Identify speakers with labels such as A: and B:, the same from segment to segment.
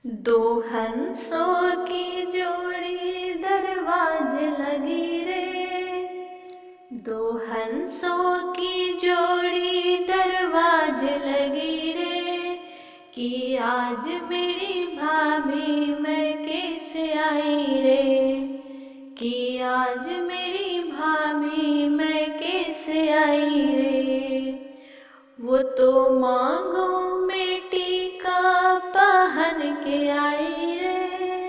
A: दो हंसों की जोड़ी दरवाजे लगी रे। दो हंसों की जोड़ी दरवाजे लगी रे। कि आज मेरी भाभी मैं कैसे आई रे। कि आज मेरी भाभी मैं कैसे आई रे। वो तो मांगों में टीका पहन के आई रे।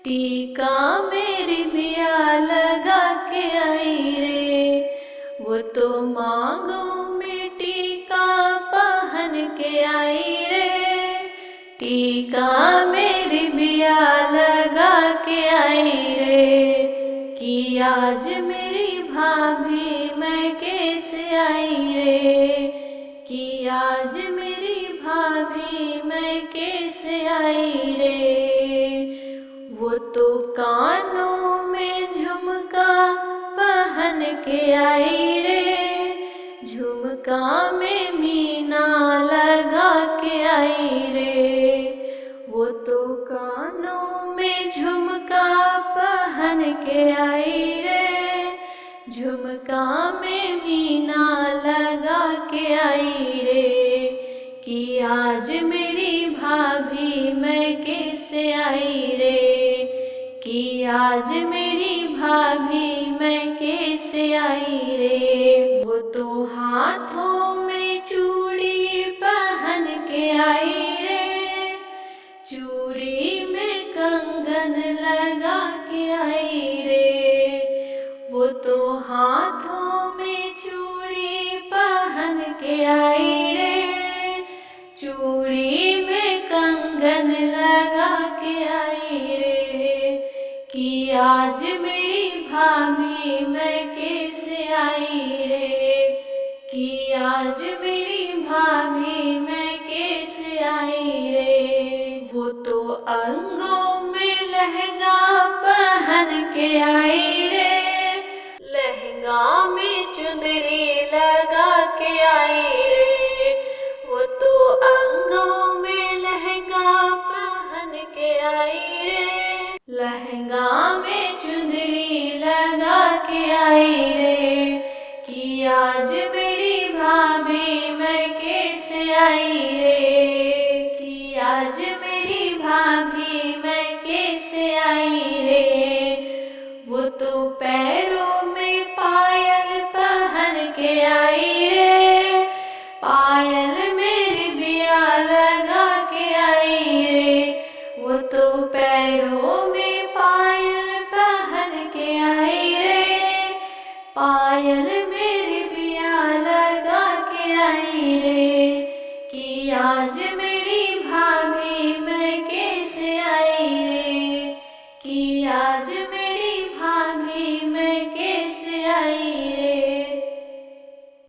A: टीका मेरी बिया लगा के आई रे। वो तो मांगों में टीका पहन के आई रे। टीका मेरी बिया लगा के आई रे। कि आज मेरी भाभी मैं कैसे आई रे। कि आज मेरी भाभी मैं कैसे आई रे। वो तो कानों में झुमका पहन के आई रे। झुमका में मीना लगा के आई रे। वो तो कानों में झुमका पहन के आई रे। झुमका में मीना लगा के आई रे। कि आज मेरी भाभी मैं कैसे आई रे। कि आज मेरी भाभी मैं कैसे आई रे। वो तो हाथों में चूड़ी पहन के आई रे। चूड़ी में कंगन लगा के आई रे। वो तो हाथों में चूड़ी पहन के आई रे। चूड़ी में कंगन लगा के आई रे। कि आज मेरी भाभी मैं कैसे आई रे। कि आज मेरी भाभी मैं कैसे आई रे। वो तो अंगों में लहंगा पहन के आई रे। लहंगा में चुनरी लगा के आई रे। वो तो अंगों में लहंगा पहन के आई रे। लहंगा में चुनरी लगा के आई रे। कि आज मेरी भाभी मैं कैसे आई रे। कि आज मेरी भाभी मैं कैसे आई रे। वो तो पैरों में पायल पहन के आई रे। पायल मेरी बिया लगा के आई रे। वो तो पैरों में पायल पहन के आई रे। पायल मेरी बिया लगा के आई रे। कि आज